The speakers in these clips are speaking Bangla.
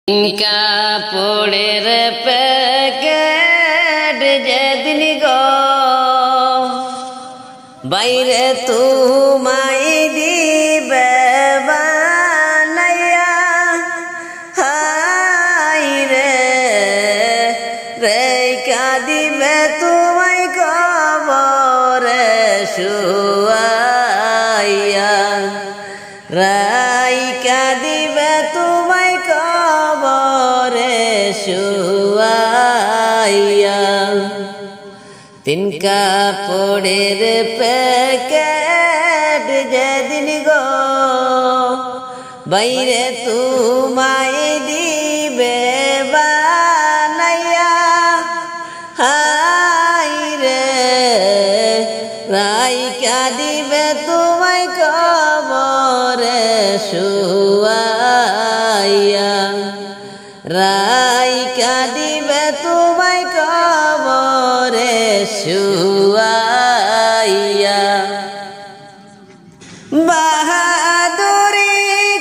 কাপড়ের প্যাকেট যেদিন গো বাইরে তোমায় দিবে বানাইয়া, হাই রে রেখা দিবে তোমায় কবরে শুয়াইয়া, রাইকা দিবে তোমায় কবরে শুয়াইয়া। তিন কাপড়ের প্যাকেট যেদিন গো বাইরে তোমায় দিবে বানাইয়া, হাই রে রাইকা দিবে তোমায় কবরে শুয়াইয়া, রাইকা দিবে তোমায় কবরে শুয়াইয়া। বাহাদুরি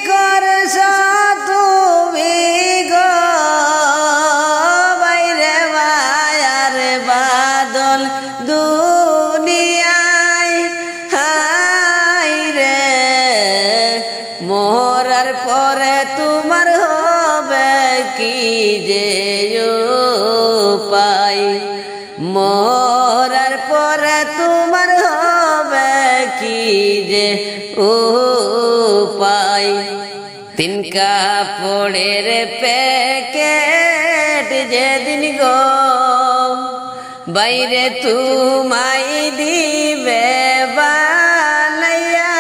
করছ তুমি গো বাইরে মায়ার বাদল দুনিয়ায়, হাই রে মরার পরে তোমার হবে কি যে উপায়, মরার পরে তোমার হবে কি যে উপায়। তিন কাপড়ের প্যাকেট যেদিন গো বাইরে তোমায় দিবে বানাইয়া,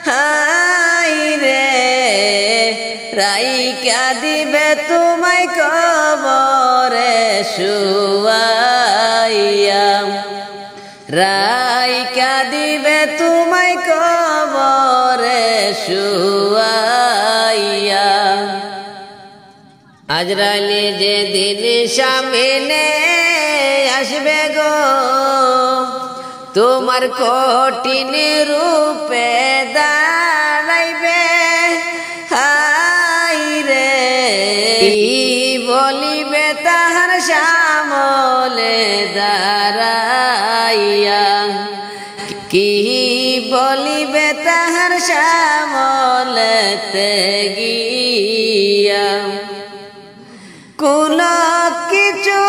হাই রে রাইকা দিবে তোমায় কবরে শুয়াইয়া, রাইকা দিবে তোমায় কবরে শুয়াইয়া। আজরাইল যেদিন সামনে আসবে গো তোমার কঠিন রূপে দাঁড়াইবে, হাই রে কি বলিবে তাহার সামলে দাঁড়াইয়া, কি বলিবে তাহার সামলেতে গিয়া। কোন কিছু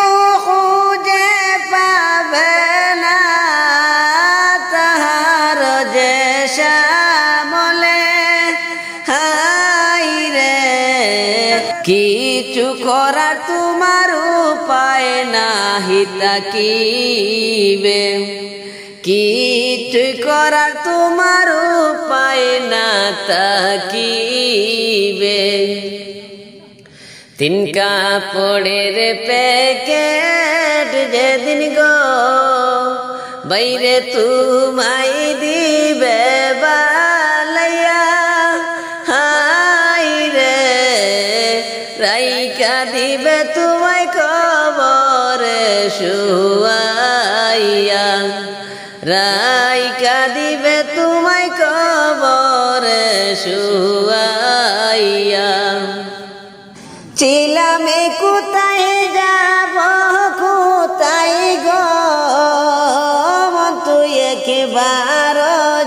খুঁজে পাবে না তাহার যে সামলে, হাই রে কিছু করার তোমার উপায় নাহি তাকিবে, কিছু করার তোমার উপায় না তাকিবে। তিন কাপড়ের প্যাকেট যেদিন গো বাইরে তোমায় দিবে বানাইয়া, হাই রে রাইকা দিবে তোমায় কবরে শুয়াইয়া, রাইকা দিবে তোমায় কবরে শুয়াইয়া। ছিলামে কোথায় যাব কোথায় গো মন তুই একবার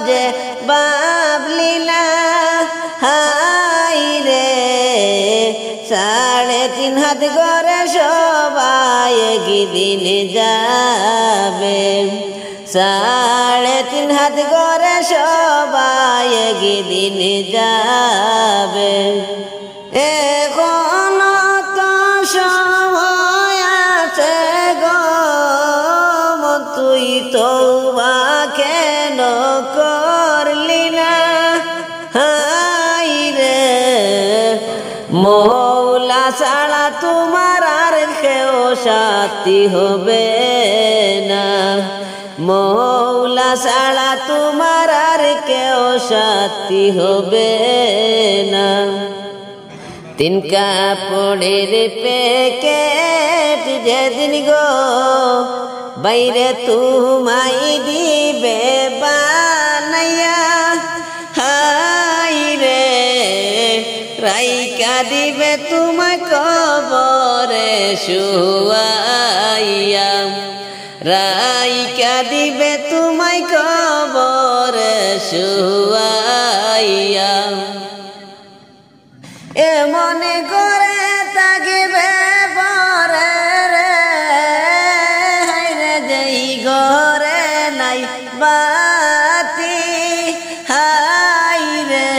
যে ভাবলি না, হাই রে 3.5 হাত করে সবাই একদিন যাবে, 3.5 হাত করে সবাই একদিন যাবে। এখন তো সময় আছে গো তুই তওবা কেন করলি না, হাই রে মওলা ছাড়া তোমার আর কেউ সাথী হবে না, মওলা ছাড়া তোমার আর কেউ সাথী হবে না। তিন কাপড়ের প্যাকেট যেদিন গো বাইরে তোমায় দিবে বানাইয়া, হাই রে রাইকা দিবে তোমায় কবরে শুয়াইয়া রাইকা দিবে তোমায় কবরে শুয়াইয়া এ মনে করে থাকিবে পরে রে হায়রে যেই ঘরে নাই বাতি হায়রে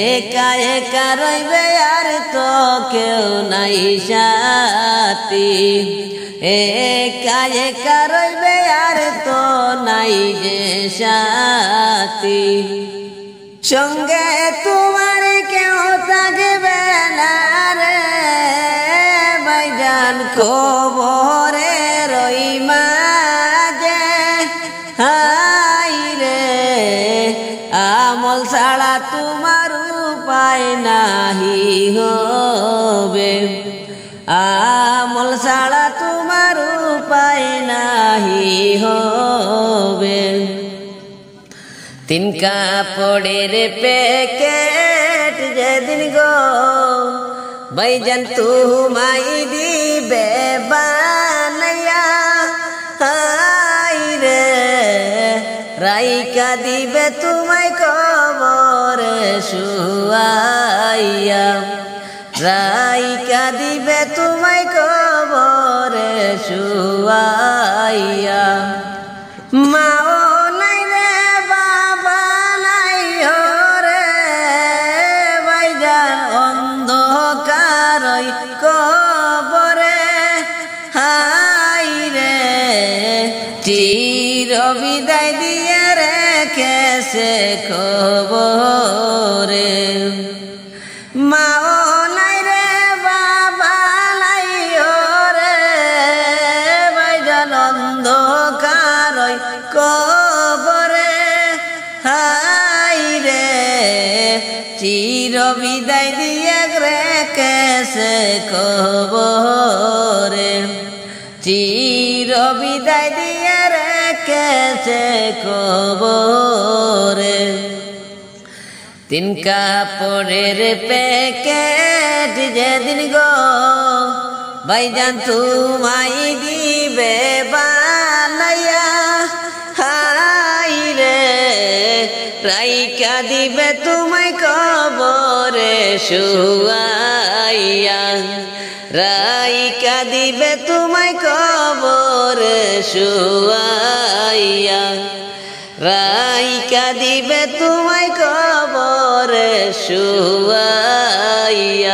একা একা রইবে আর তো কেউ নাই সাথী একা একা রইবে আর তো নাই যে সাথী সঙ্গে তোমার কেউ থাকবে না রে ভাইজান কবরে রই মাঝে হায়রে আমল ছাড়া তোমার উপায় নাহি হবে আমল ছাড়া তোমার উপায় নাহি হবে তিন কাপড়ের প্যাকেট যেদিন গো ভাইজান তোমায় দিবে বানাইয়া হায়রে রাইকা দিবে তোমায় কবরে শুয়াইয়া রাইকা দিবে তোমায় কবরে শুয়াইয়া মাও নাই রে বাবা নাই রে ভাইজান অন্ধকারই কবরে হায়রে চির বিদায় দিয়ে রেখেছে কবরে মাও নাই রে বাবা নাই রে ভাইজান অন্ধকারই কবরে হায়রে চির বিদায় দিয়ে রেখেছে কবরে চির বিদায় দিয়ে রেখেছে কবরে তিন কাপড়ের প্যাকেট যেদিন গো ভাইজান তোমায় দিবে বানাইয়া হায়রে রাইকা দিবে তোমায় কবরে শুয়াইয়া রাইকা দিবে তোমায় কবরে শুয়াইয়া রাইকা দিবে তোমায় কবরে শুয়াইয়া